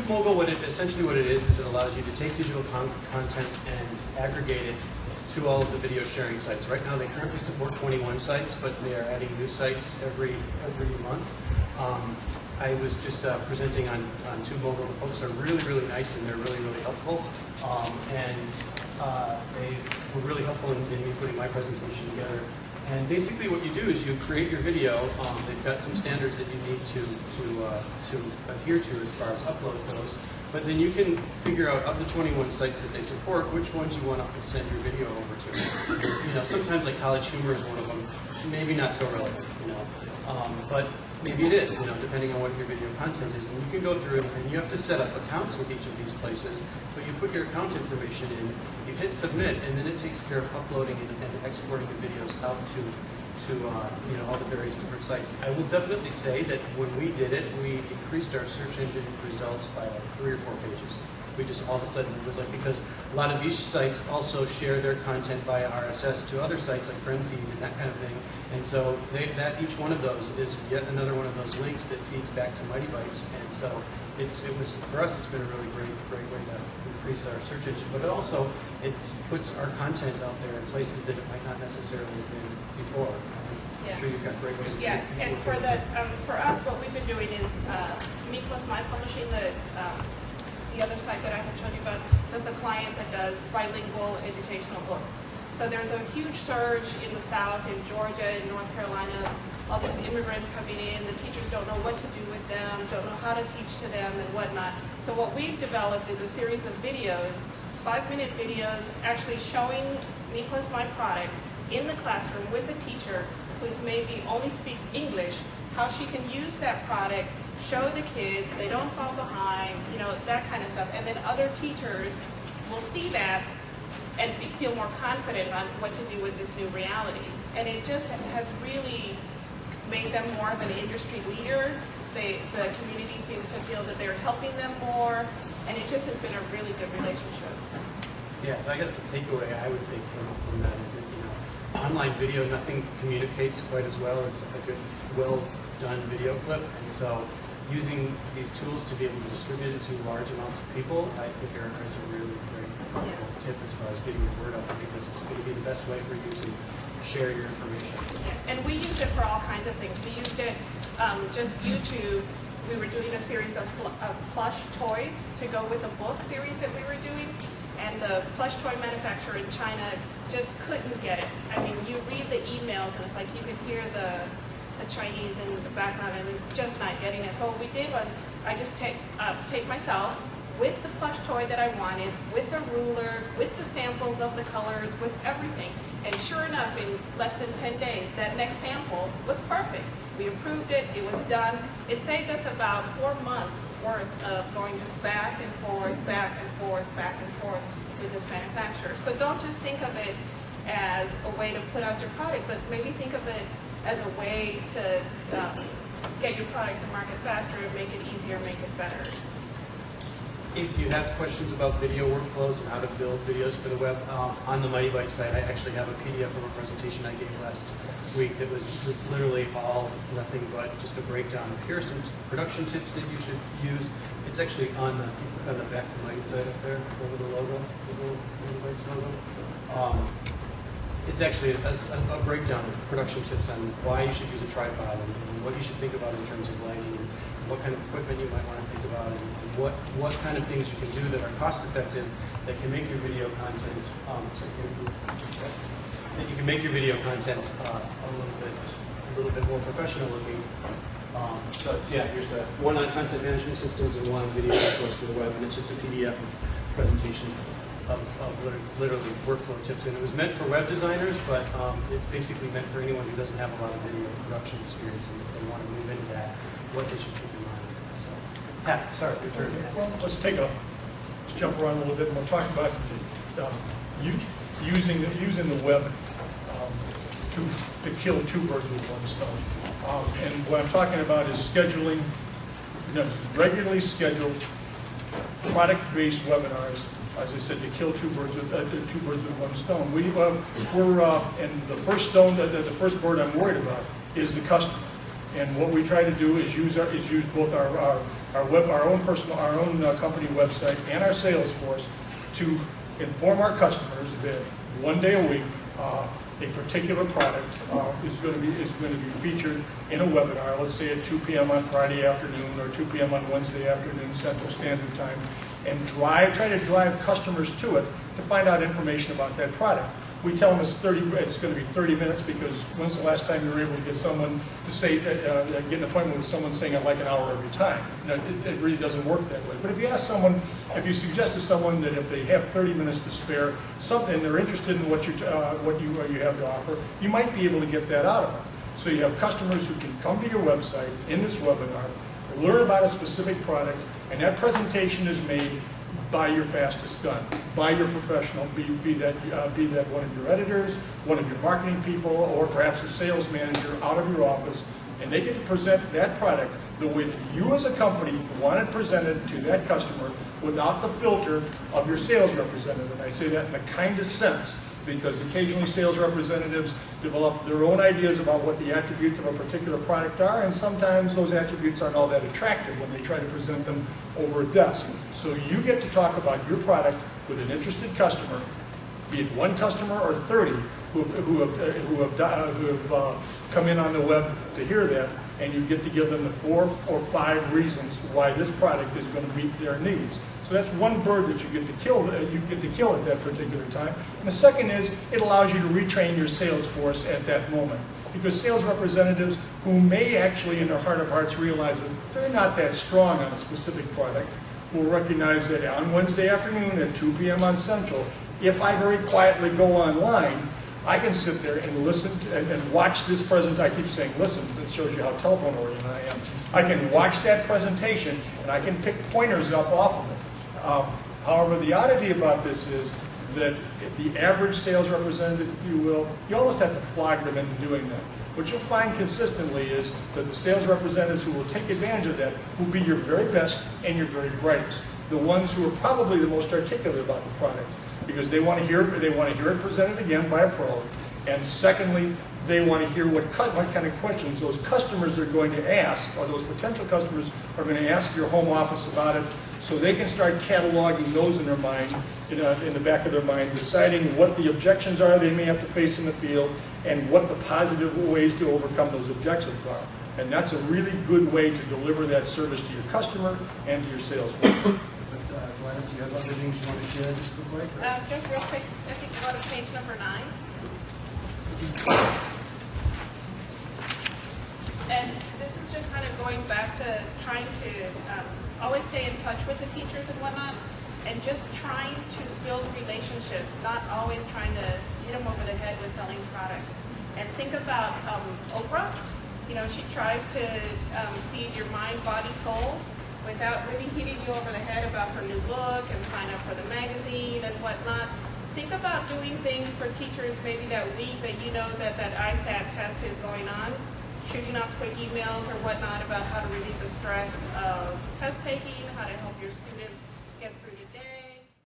TubeMogul, essentially what it is it allows you to take digital content and aggregate it to all of the video sharing sites. Right now they currently support 21 sites, but they are adding new sites every month. I was just presenting on TubeMogul. The folks are really nice and they're really helpful. They were really helpful in me putting my presentation together. And basically what you do is you create your video. They've got some standards that you need to adhere to as far as upload goes. But then you can figure out of the 21 sites that they support, which ones you want to send your video over to. Sometimes like College Humor is one of them. Maybe not so relevant, but maybe it is, depending on what your video content is. And you can go through and you have to set up accounts with each of these places, but you put your account information in, you hit submit, and then it takes care of uploading and exporting the videos out to all the various different sites. I will definitely say that when we did it, we increased our search engine results by like 3 or 4 pages. We just all of a sudden, it was like, because a lot of these sites also share their content via RSS to other sites like FriendFeed and that kind of thing. And so each one of those is yet another one of those links that feeds back to Mighty Bytes. And so for us, it's been a really great way to increase our search engine. But it puts our content out there in places that it might not necessarily have been before. I'm sure you've got great ways. Yeah, and for us, what we've been doing is me+mi publishing the other site that I had shown you about. That's a client that does bilingual educational books. So there's a huge surge in the South, in Georgia, in North Carolina, all these immigrants coming in. The teachers don't know what to do with them, don't know how to teach to them and whatnot. So what we've developed is a series of videos, 5-minute videos, actually showing me+mi product in the classroom with a teacher who maybe only speaks English, how she can use that product, show the kids, they don't fall behind, that kind of stuff. And then other teachers will see that and feel more confident on what to do with this new reality. And it just has really made them more of an industry leader. The community seems to feel that they're helping them more, and it just has been a really good relationship. Yeah, so I guess the takeaway I would think from that is that, online video, nothing communicates quite as well as a good, well-done video clip. And so using these tools to be able to distribute it to large amounts of people, I think is a really great tip as far as getting the word out there, because it's going to be the best way for you to share your information. Yeah. And we used it for all kinds of things. We used it just YouTube. We were doing a series of plush toys to go with a book series that we were doing, and the plush toy manufacturer in China just couldn't get it. I mean, you read the emails and it's like you could hear the Chinese in the background, and it's just not getting it. So what we did was I just take myself with the plush toy that I wanted, with a ruler, with the samples of the colors, with everything. And sure enough, in less than 10 days, that next sample was perfect. We approved it, it was done. It saved us about 4 months worth of going just back and forth with this manufacturer. So don't just think of it as a way to put out your product, but maybe think of it as a way to get your product to market faster and make it easier, make it better. If you have questions about video workflows and how to build videos for the web, on the Mighty Bytes site, I actually have a PDF from a presentation I gave last week it's literally all nothing but just a breakdown of here are some production tips that you should use. It's actually on the back to Mighty site up there over the logo, the Mighty Bytes logo. It's actually a breakdown of production tips on why you should use a tripod and what you should think about in terms of lighting and what kind of equipment you might want to think about and what kind of things you can do that are cost effective that can make your video content that you can make your video content a little bit more professional looking. Here's one on content management systems and one on video workflows for the web, and it's just a PDF of presentation of literally workflow tips. And it was meant for web designers, but it's basically meant for anyone who doesn't have a lot of video production experience, and if they want to move into that, what they should keep in mind. So, Pat, sorry, your turn. Well, let's jump around a little bit and we'll talk about using the web to kill 2 birds with 1 stone. And what I'm talking about is scheduling, regularly scheduled product-based webinars, as I said, to kill 2 birds with 1 stone. And the first stone, the first bird I'm worried about is the customer. And what we try to do is use both our our own company website and our sales force to inform our customers that one day a week, a particular product is going to be featured in a webinar, let's say at 2 p.m. on Friday afternoon or 2 p.m. on Wednesday afternoon Central Standard Time, and try to drive customers to it to find out information about that product. We tell them it's going to be 30 minutes because when's the last time you were able to get someone to say, get an appointment with someone saying I'd like an hour every time? No, it really doesn't work that way. But if you ask someone, if you suggest to someone that if they have 30 minutes to spare, something they're interested in what you have to offer, you might be able to get that out of them. So you have customers who can come to your website in this webinar, learn about a specific product, and that presentation is made by your fastest gun, by your professional, be that one of your editors, one of your marketing people, or perhaps a sales manager out of your office, and they get to present that product the way that you as a company want it presented to that customer without the filter of your sales representative. And I say that in the kindest sense, because occasionally sales representatives develop their own ideas about what the attributes of a particular product are, and sometimes those attributes aren't all that attractive when they try to present them over a desk. So you get to talk about your product with an interested customer, be it one customer or 30 who have come in on the web to hear that, and you get to give them the 4 or 5 reasons why this product is going to meet their needs. So that's one bird that you get to kill at that particular time. And the second is it allows you to retrain your sales force at that moment. Because sales representatives who may actually in their heart of hearts realize that they're not that strong on a specific product will recognize that on Wednesday afternoon at 2 p.m. on Central, if I very quietly go online, I can sit there and listen and watch this presentation. I keep saying listen, it shows you how telephone oriented I am. I can watch that presentation and I can pick pointers up off of it. However, the oddity about this is that the average sales representative, if you will, you almost have to flog them into doing that. What you'll find consistently is that the sales representatives who will take advantage of that will be your very best and your very brightest. The ones who are probably the most articulate about the product, because they want to hear it presented again by a pro. And secondly, they want to hear what kind of questions those customers are going to ask, or those potential customers are going to ask your home office about it, so they can start cataloging those in their mind, in the back of their mind, deciding what the objections are they may have to face in the field, and what the positive ways to overcome those objections are. And that's a really good way to deliver that service to your customer and to your sales force. Gladys, you have other things you want to share just real quick? Just real quick, if you go to page number 9. And this is just kind of going back to trying to always stay in touch with the teachers and whatnot, and just trying to build relationships, not always trying to hit them over the head with selling product. And think about Oprah. You know, she tries to feed your mind, body, soul without really hitting you over the head about her new book and sign up for the magazine and whatnot. Think about doing things for teachers maybe that week that you know that ISAT test is going on, shooting off quick emails or whatnot about how to relieve the stress of test taking, how to help your students get through the